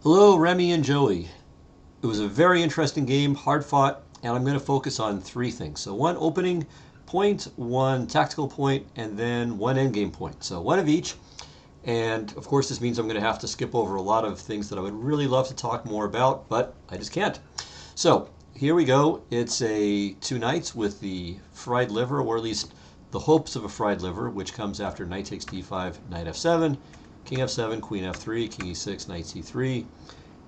Hello, Remy and Joey. It was a very interesting game, hard fought, and I'm going to focus on three things. So one opening point, one tactical point, and then one endgame point. So one of each. And of course, this means I'm going to have to skip over a lot of things that I would really love to talk more about, but I just can't. So here we go. It's a two knights with the fried liver, or at least the hopes of a fried liver, which comes after knight takes d5, knight f7, king f7, queen f3, king e6, knight c3,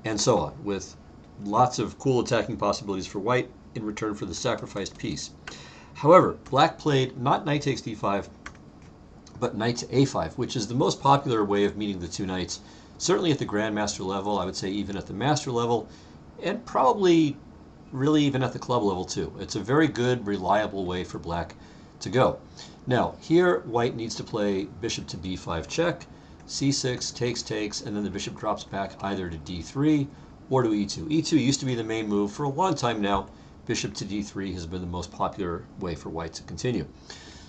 and so on, with lots of cool attacking possibilities for white in return for the sacrificed piece. However, black played not knight takes d5, but knight to a5, which is the most popular way of meeting the two knights, certainly at the grandmaster level, I would say even at the master level, and probably really even at the club level too. It's a very good, reliable way for black to go. Now, here white needs to play bishop to b5 check, c6, takes, and then the bishop drops back either to d3 or to e2. e2 used to be the main move for a long time now. Bishop to d3 has been the most popular way for white to continue.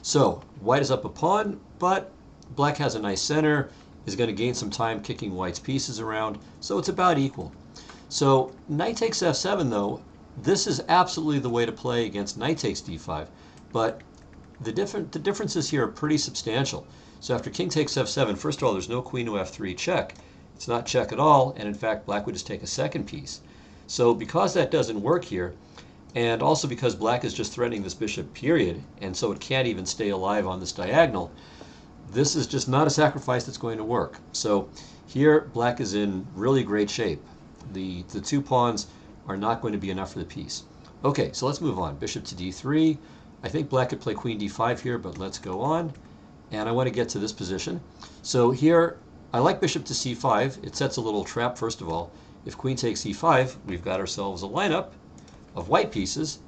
So white is up a pawn, but black has a nice center, is going to gain some time kicking white's pieces around, so it's about equal. So knight takes f7 though, this is absolutely the way to play against knight takes d5, but the differences here are pretty substantial. So after king takes f7, first of all, there's no queen to f3 check. It's not check at all, and in fact, black would just take a second piece. So because that doesn't work here, and also because black is just threatening this bishop, period, and so it can't even stay alive on this diagonal, this is just not a sacrifice that's going to work. So here, black is in really great shape. The two pawns are not going to be enough for the piece. Okay, so let's move on. Bishop to d3. I think black could play queen d5 here, but let's go on. And I want to get to this position. So here, I like bishop to c5. It sets a little trap, first of all. If queen takes e5, we've got ourselves a lineup of white pieces,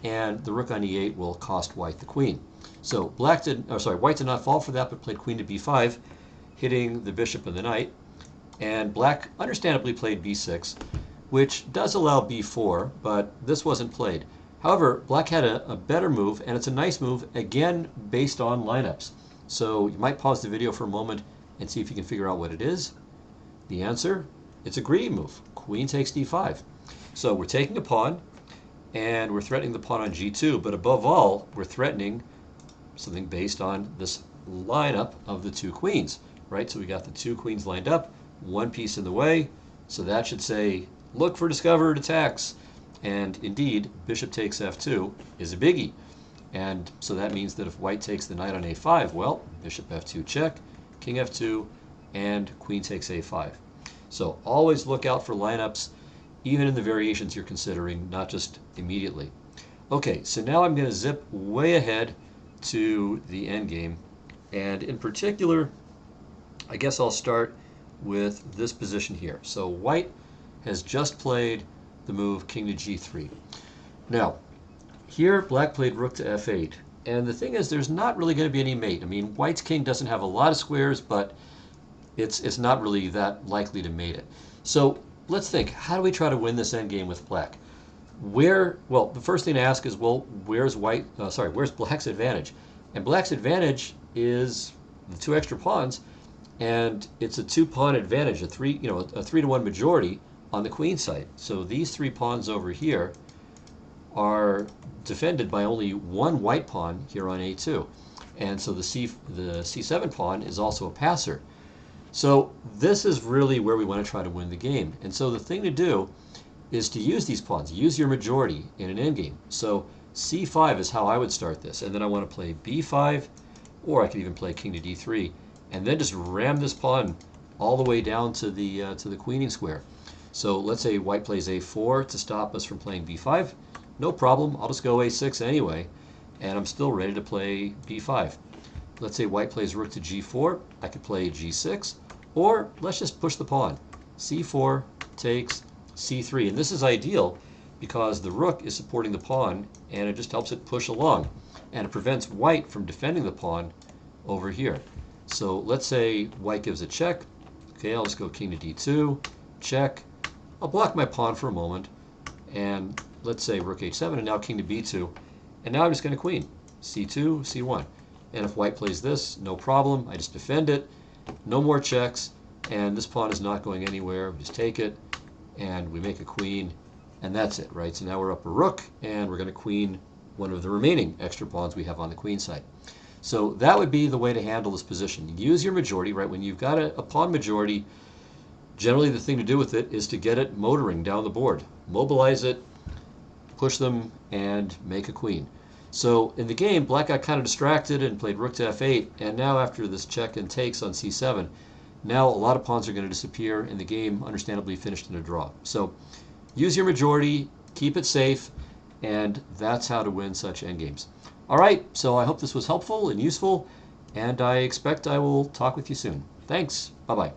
and the rook on e8 will cost white the queen. So white did not fall for that, but played queen to b5, hitting the bishop and the knight. And black understandably played b6, which does allow b4, but this wasn't played. However, black had a better move, and it's a nice move, again, based on lineups. So you might pause the video for a moment and see if you can figure out what it is. The answer, it's a greedy move. Queen takes d5. So we're taking a pawn, and we're threatening the pawn on g2, but above all, we're threatening something based on this lineup of the two queens, right? So we got the two queens lined up, one piece in the way, so that should say, look for discovered attacks. And indeed, bishop takes f2 is a biggie. And so that means that if white takes the knight on a5, well, bishop f2 check, king f2, and queen takes a5. So always look out for lineups, even in the variations you're considering, not just immediately. Okay, so now I'm going to zip way ahead to the endgame. And in particular, I guess I'll start with this position here. So white has just played the move king to g3. Now, here black played rook to f8. And the thing is, there's not really going to be any mate. I mean, white's king doesn't have a lot of squares, but it's not really that likely to mate it. So let's think, how do we try to win this endgame with black? Well, the first thing to ask is, well, where's black's advantage? And black's advantage is the two extra pawns, and it's a two-pawn advantage, a 3-to-1 majority on the queen side. So these three pawns over here are defended by only one white pawn here on a2. And so the c7 pawn is also a passer. So this is really where we want to try to win the game. And so the thing to do is to use these pawns, use your majority in an endgame. So c5 is how I would start this. And then I want to play b5, or I could even play king to d3, and then just ram this pawn all the way down to the queening square. So let's say white plays a4 to stop us from playing b5. No problem, I'll just go a6 anyway, and I'm still ready to play b5. Let's say white plays rook to g4. I could play g6, or let's just push the pawn. c4 takes c3, and this is ideal because the rook is supporting the pawn, and it just helps it push along, and it prevents white from defending the pawn over here. So let's say white gives a check. Okay, I'll just go king to d2, check. I'll block my pawn for a moment, and let's say rook h7, and now king to b2, and now I'm just going to queen, c2, c1. And if white plays this, no problem, I just defend it, no more checks, and this pawn is not going anywhere. We just take it, and we make a queen, and that's it, right? So now we're up a rook, and we're going to queen one of the remaining extra pawns we have on the queen side. So that would be the way to handle this position. Use your majority, right? When you've got a pawn majority, generally the thing to do with it is to get it motoring down the board. Mobilize it, push them, and make a queen. So in the game, black got kind of distracted and played rook to f8, and now after this check and takes on c7, now a lot of pawns are going to disappear, and the game understandably finished in a draw. So use your majority, keep it safe, and that's how to win such endgames. All right, so I hope this was helpful and useful, and I expect I will talk with you soon. Thanks. Bye-bye.